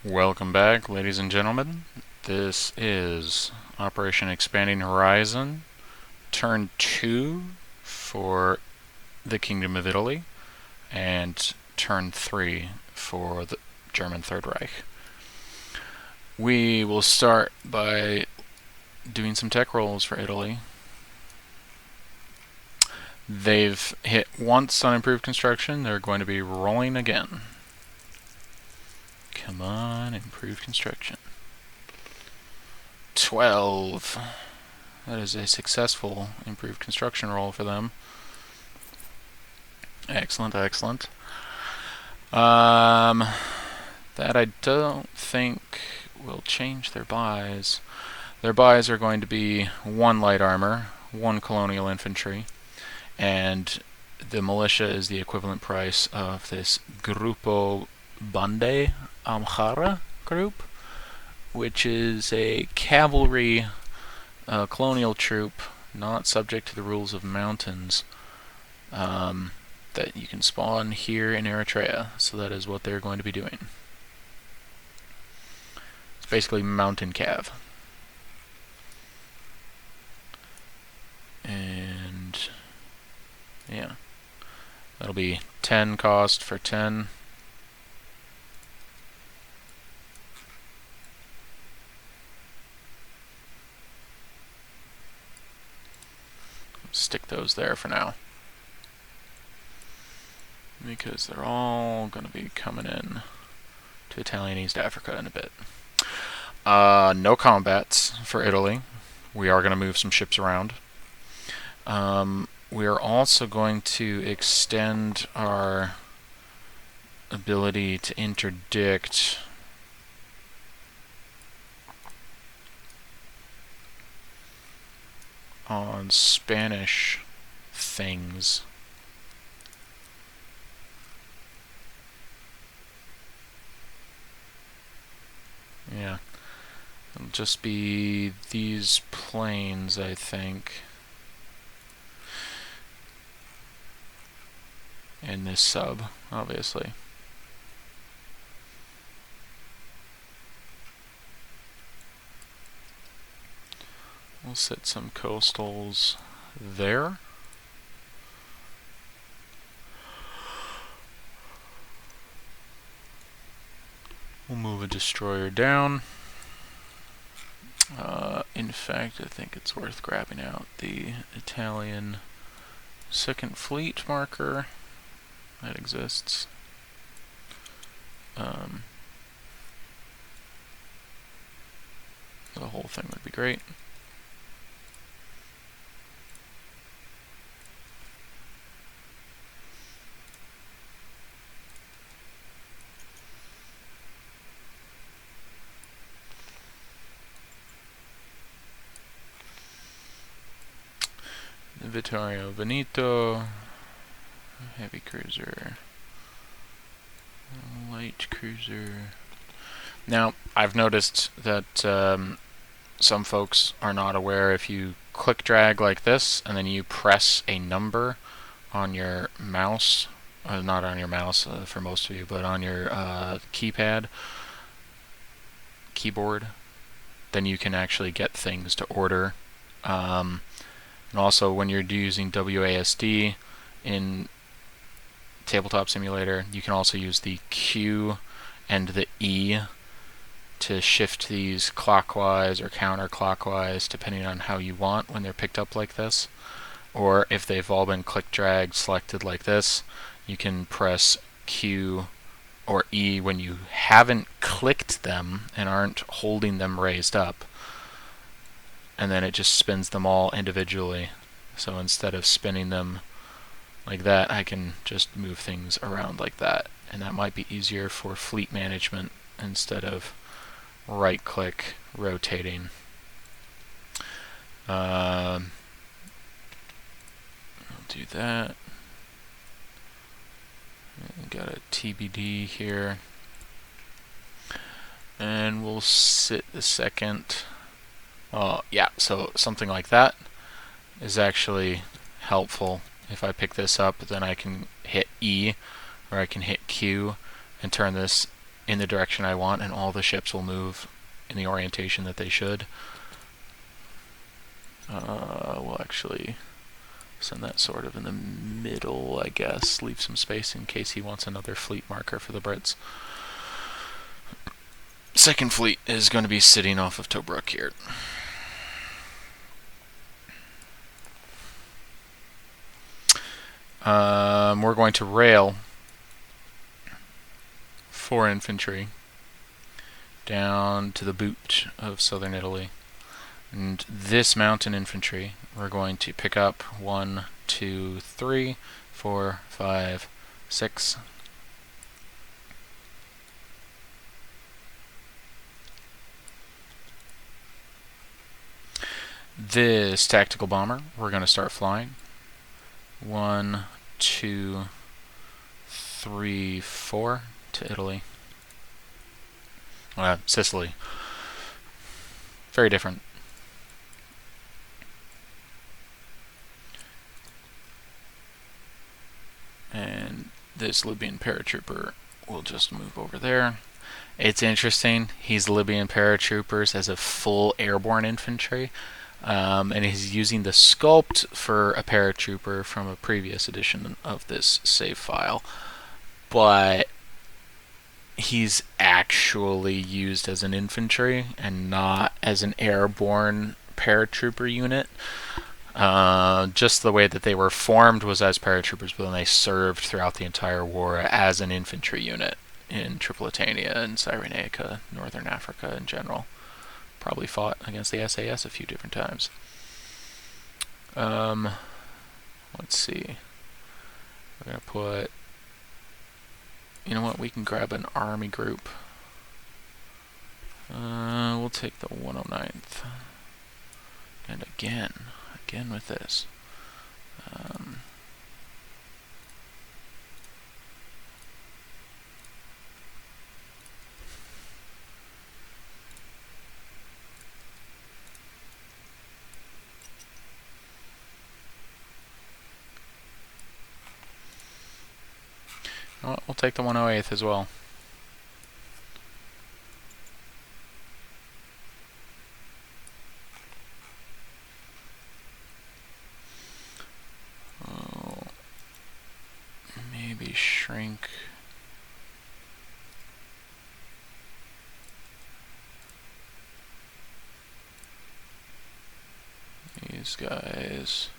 Welcome back, ladies and gentlemen. This is Operation Expanding Horizon, Turn 2 for the Kingdom of Italy, and Turn 3 for the German Third Reich. We will start by doing some tech rolls for Italy. They've hit once on improved construction. They're going to be rolling again. Come on, improved construction. 12. That is a successful improved construction roll for them. Excellent, excellent. That I don't think will change their buys. Their buys are going to be 1 light armor, 1 colonial infantry, and the militia is the equivalent price of this Gruppo Bande Amhara group, which is a cavalry colonial troop not subject to the rules of mountains that you can spawn here in Eritrea. So that is what they're going to be doing. It's basically mountain cav. And yeah, that'll be 10 cost for 10. Stick those there for now, because they're all going to be coming in to Italian East Africa in a bit. No combats for Italy. We are going to move some ships around. We are also going to extend our ability to interdict on Spanish things. Yeah. It'll just be these planes, I think. And this sub, obviously. We'll set some coastals there. We'll move a destroyer down. In fact, I think it's worth grabbing out the Italian Second Fleet marker that exists. The whole thing would be great. Vittorio Veneto, heavy cruiser, light cruiser. Now, I've noticed that some folks are not aware, if you click drag like this and then you press a number on your mouse, not on your mouse for most of you, but on your keyboard, then you can actually get things to order. And also, when you're using WASD in Tabletop Simulator, you can also use the Q and the E to shift these clockwise or counterclockwise, depending on how you want when they're picked up like this. Or if they've all been click drag selected like this, you can press Q or E when you haven't clicked them and aren't holding them raised up. And then it just spins them all individually. So instead of spinning them like that, I can just move things around like that. And that might be easier for fleet management instead of right-click rotating. I'll do that. Got a TBD here. And we'll sit the second. Yeah, so something like that is actually helpful. If I pick this up, then I can hit E, or I can hit Q and turn this in the direction I want, and all the ships will move in the orientation that they should. We'll actually send that sort of in the middle, I guess. Leave some space in case he wants another fleet marker for the Brits. Second fleet is going to be sitting off of Tobruk here. We're going to rail 4 infantry down to the boot of southern Italy. And this mountain infantry, we're going to pick up 1, 2, 3, 4, 5, 6. This tactical bomber, we're going to start flying. 1, 2, 3, 4 to Italy. Sicily. Very different. And this Libyan paratrooper will just move over there. It's interesting, he's Libyan paratroopers as a full airborne infantry. And he's using the sculpt for a paratrooper from a previous edition of this save file. But he's actually used as an infantry and not as an airborne paratrooper unit. Just the way that they were formed was as paratroopers, but then they served throughout the entire war as an infantry unit in Tripolitania and Cyrenaica, Northern Africa in general. Probably fought against the SAS a few different times. Let's see. We're going to put... You know what? We can grab an army group. We'll take the 109th. And again with this. We'll take the 108th as well. Maybe shrink. These guys.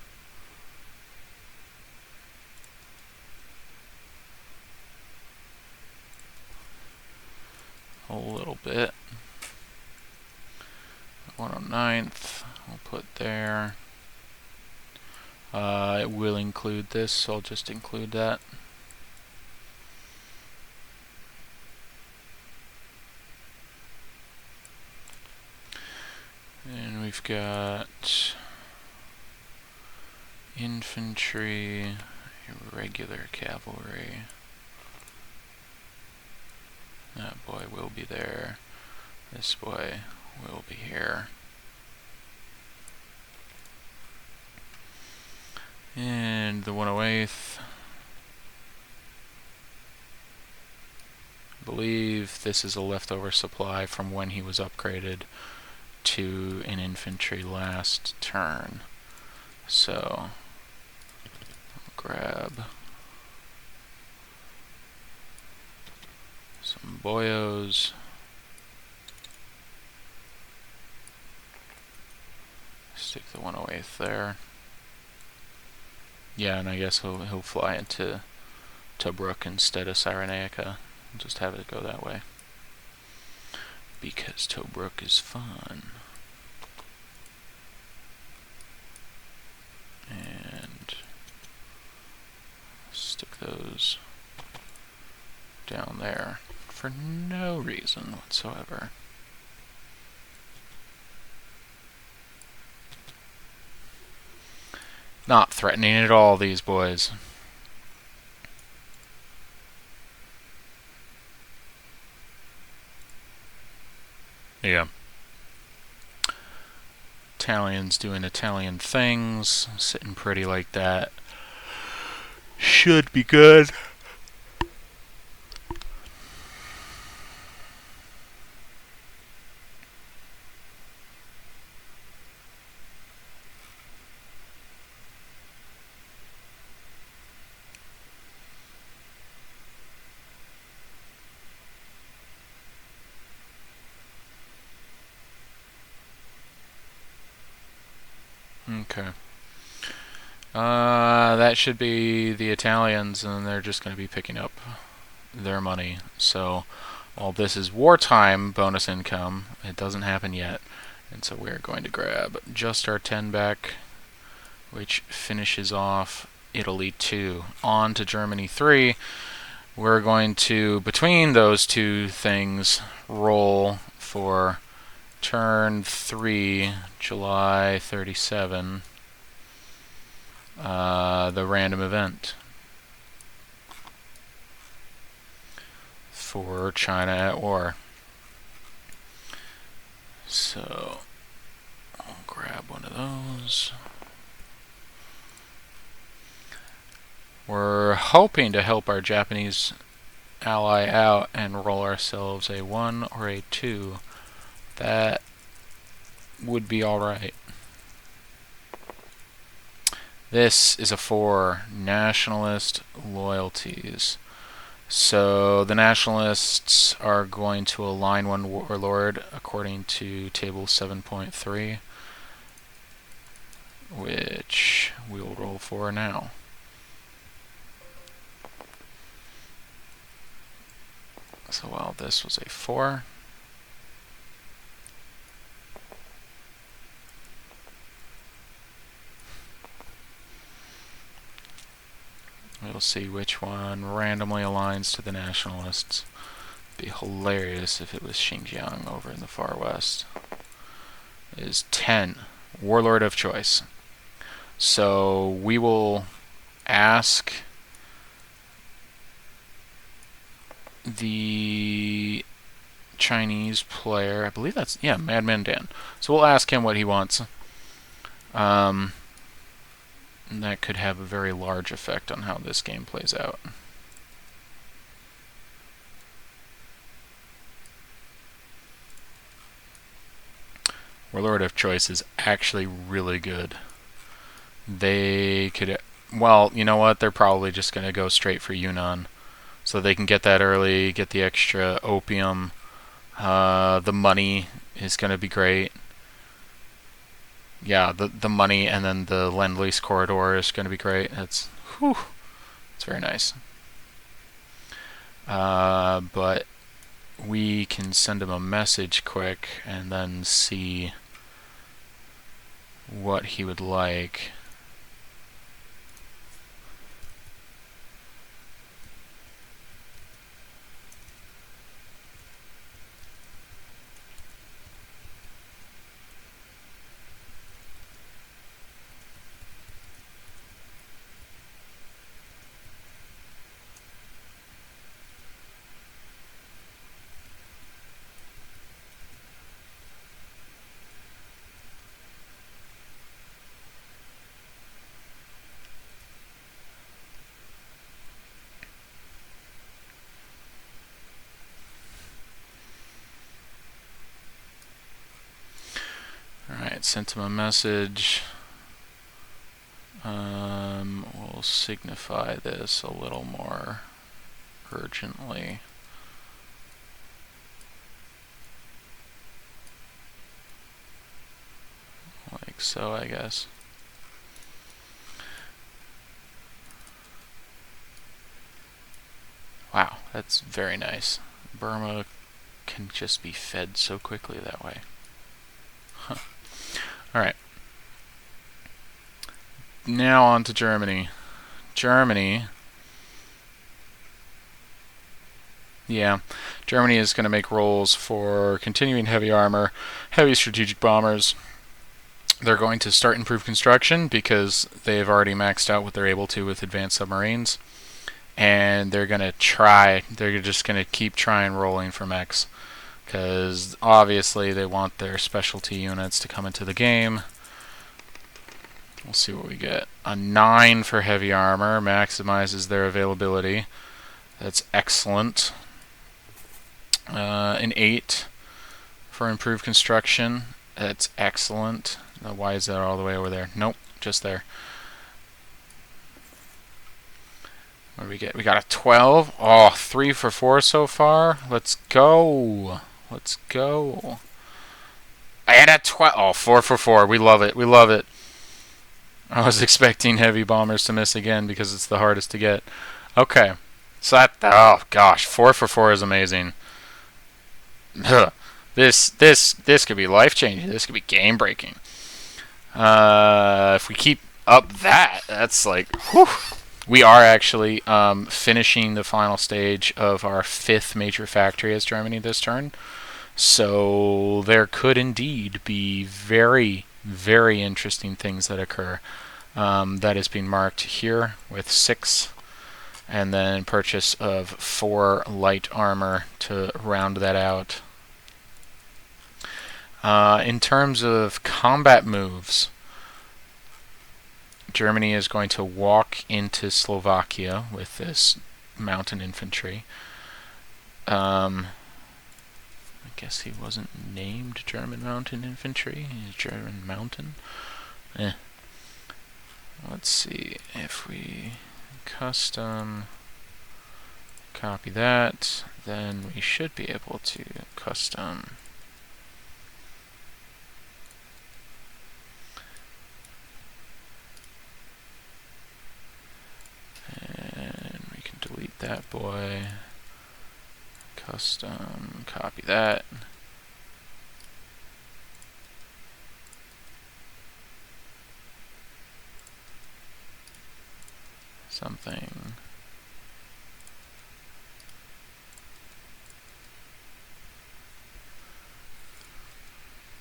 A little bit. 109th, we'll put there. It will include this, so I'll just include that. And we've got infantry, irregular cavalry. That boy will be there. This boy will be here. And the 108th. I believe this is a leftover supply from when he was upgraded to an infantry last turn. So, I'll grab some boyos. Stick the 108th there. Yeah, and I guess he'll fly into Tobruk instead of Cyrenaica. Just have it go that way. Because Tobruk is fun. And stick those down there for no reason whatsoever. Not threatening at all, these boys. Yeah. Italians doing Italian things, sitting pretty like that. Should be good. Okay. That should be the Italians, and they're just going to be picking up their money. So, while this is wartime bonus income, it doesn't happen yet. And so we're going to grab just our 10 back, which finishes off Italy 2. On to Germany 3. We're going to, between those two things, roll for turn 3, July 37, the random event for China at war. So I'll grab one of those. We're hoping to help our Japanese ally out and roll ourselves a 1 or a 2. That would be alright. This is a 4, nationalist loyalties. So the nationalists are going to align one warlord according to table 7.3, which we will roll for now. So while this was a 4, we'll see which one randomly aligns to the nationalists. It'd be hilarious if it was Xinjiang over in the far west. It is 10, warlord of choice. So we will ask the Chinese player, I believe that's, yeah, Madman Dan. So we'll ask him what he wants. And that could have a very large effect on how this game plays out. Warlord of Choice is actually really good. They could, well, you know what? They're probably just going to go straight for Yunnan. So they can get that early, get the extra opium. The money is going to be great. Yeah, the money and then the Lend-Lease corridor is going to be great. It's very nice. But we can send him a message quick and then see what he would like. Alright, sent him a message. We'll signify this a little more urgently. Like so, I guess. Wow, that's very nice. Burma can just be fed so quickly that way. Huh. Alright. Now on to Germany. Germany. Yeah, Germany is going to make rolls for continuing heavy armor, heavy strategic bombers. They're going to start improved construction because they've already maxed out what they're able to with advanced submarines. And they're going to try, they're just going to keep trying rolling for mechs. Because obviously they want their specialty units to come into the game. We'll see what we get. A 9 for heavy armor maximizes their availability. That's excellent. An 8 for improved construction. That's excellent. Now, why is that all the way over there? Nope, just there. What do we get? We got a 12. Oh, 3 for 4 so far. Let's go. Let's go. I had a 12. Oh, 4 for 4. We love it. We love it. I was expecting heavy bombers to miss again because it's the hardest to get. Okay. So that, oh gosh, 4 for 4 is amazing. This could be life changing. This could be game breaking. If we keep up that's like, whew. We are actually finishing the final stage of our 5th major factory as Germany this turn. So there could indeed be very, very interesting things that occur. That is being marked here with 6, and then purchase of 4 light armor to round that out. In terms of combat moves, Germany is going to walk into Slovakia with this mountain infantry. I guess he wasn't named German Mountain Infantry. He's German Mountain. Let's see if we custom copy that, then we should be able to custom and we can delete that boy. Custom copy that. Something.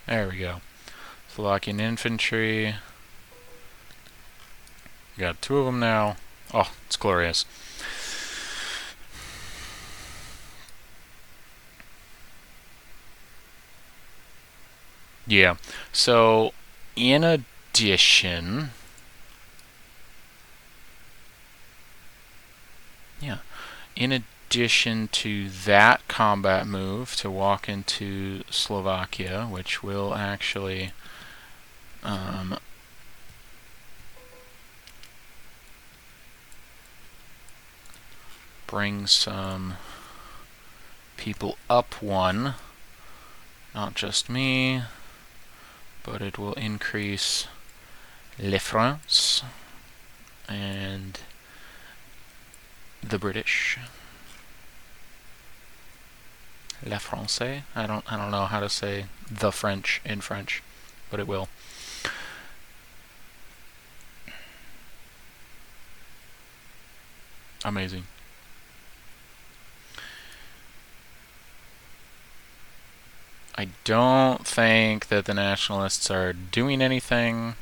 There we go. Slovakian infantry. We got 2 of them now. Oh, it's glorious. Yeah. So, in addition, in addition to that combat move to walk into Slovakia, which will actually bring some people up 1, not just me, but it will increase Le France and the British. Le Français. I don't know how to say the French in French, but it will. Amazing. I don't think that the nationalists are doing anything.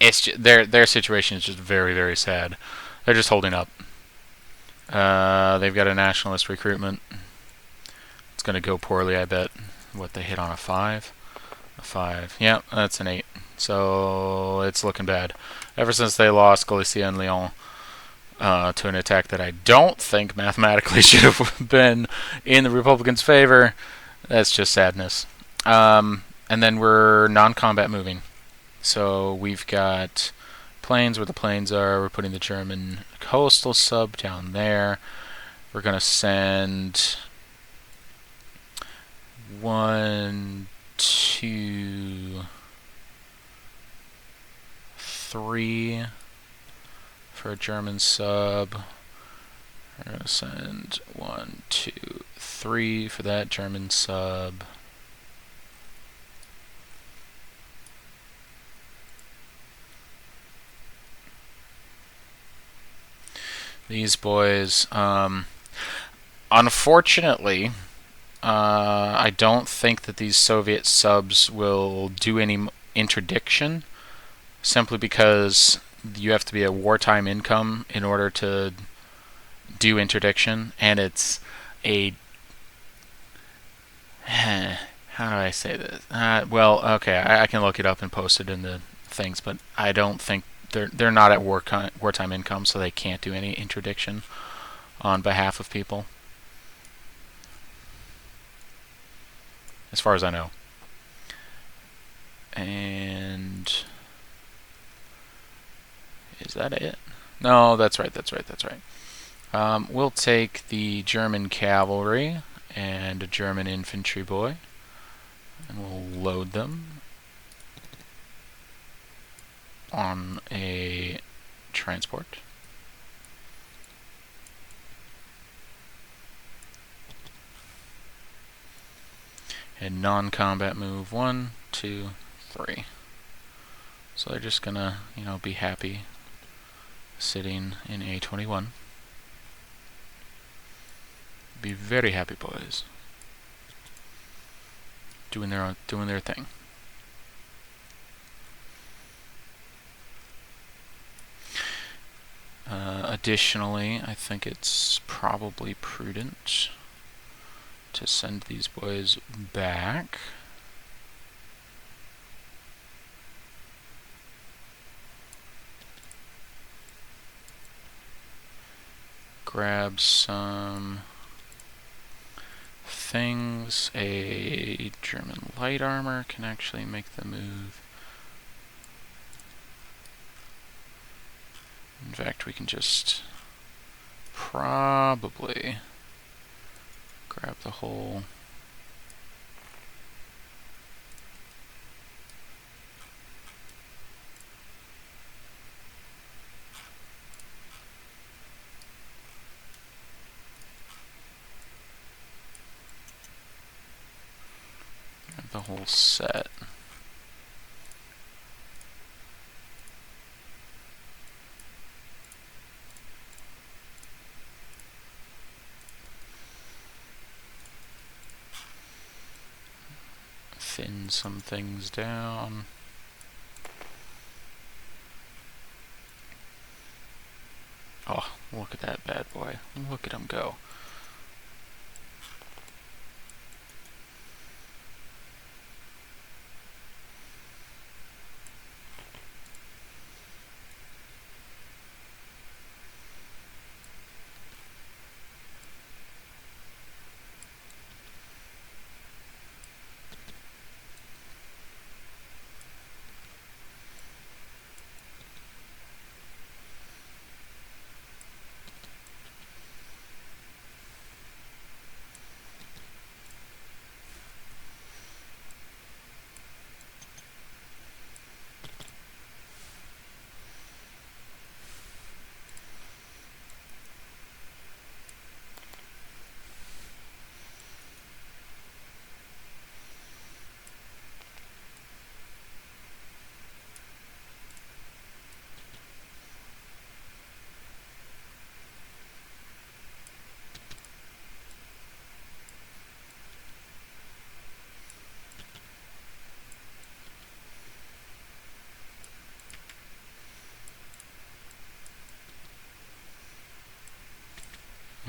It's just, their situation is just very, very sad. They're just holding up. They've got a nationalist recruitment. It's going to go poorly, I bet. What, they hit on a 5? A 5. Yeah, that's an 8. So it's looking bad. Ever since they lost Galicia and Lyon to an attack that I don't think mathematically should have been in the Republicans' favor, that's just sadness. And then we're non-combat moving. So we've got planes where the planes are. We're putting the German coastal sub down there. We're going to send 1, 2, 3 for a German sub. We're going to send 1, 2, 3 for that German sub. These boys, unfortunately, I don't think that these Soviet subs will do any interdiction, simply because you have to be a wartime income in order to do interdiction, and it's a... how do I say this? Well, okay, I can look it up and post it in the things, but I don't think they're not at wartime income, so they can't do any interdiction on behalf of people, as far as I know. And is that it? No, that's right. We'll take the German cavalry and a German infantry boy, and we'll load them. on a transport. And non-combat move 1, 2, 3. So they're just gonna, be happy sitting in A21. Be very happy boys. Doing their thing. Additionally, I think it's probably prudent to send these boys back. Grab some things. A German light armor can actually make the move. In fact, we can just probably grab the whole set. Thin some things down. Oh, look at that bad boy. Look at him go.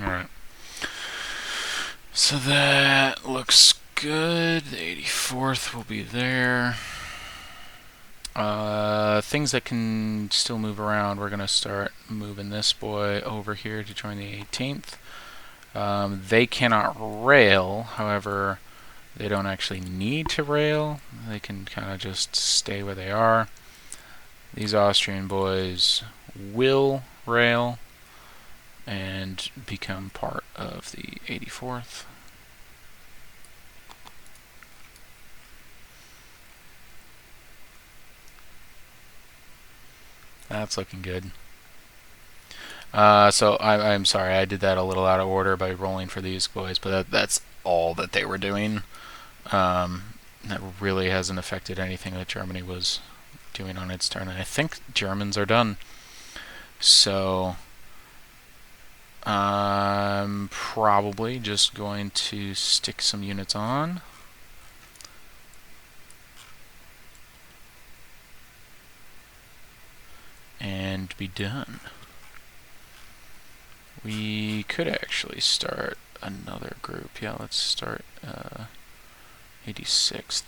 Alright. So that looks good. The 84th will be there. Things that can still move around, we're going to start moving this boy over here to join the 18th. They cannot rail, however, they don't actually need to rail. They can kind of just stay where they are. These Austrian boys will rail and become part of the 84th. That's looking good. So I'm sorry, I did that a little out of order by rolling for these boys, but that's all that they were doing. That really hasn't affected anything that Germany was doing on its turn. And I think Germans are done. So I'm probably just going to stick some units on. And be done. We could actually start another group. Yeah, let's start 86th.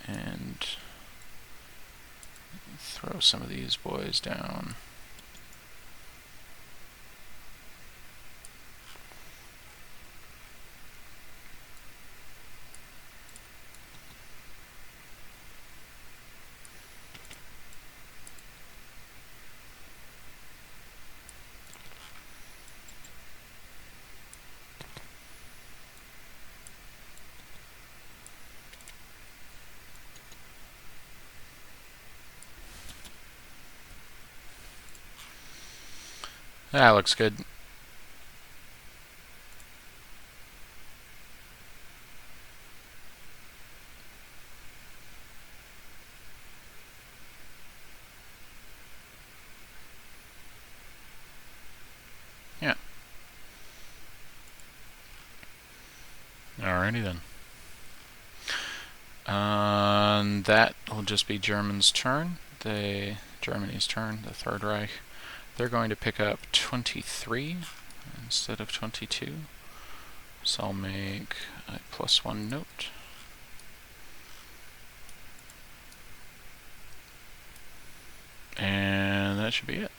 And throw some of these boys down. That looks good. Yeah. Alrighty then. That will just be Germany's turn. Germany's turn, the Third Reich. They're going to pick up 23 instead of 22. So I'll make a +1 note. And that should be it.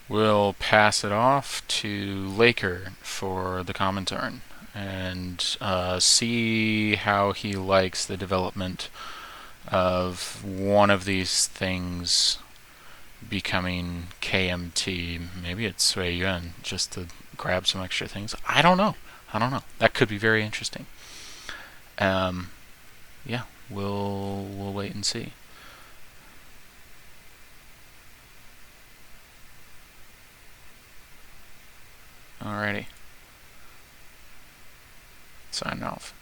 We'll pass it off to Laker for the common turn and see how he likes the development of one of these things becoming KMT. Maybe it's Sui Yuan just to grab some extra things. I don't know. That could be very interesting. Yeah, we'll wait and see. Alrighty. Sign off.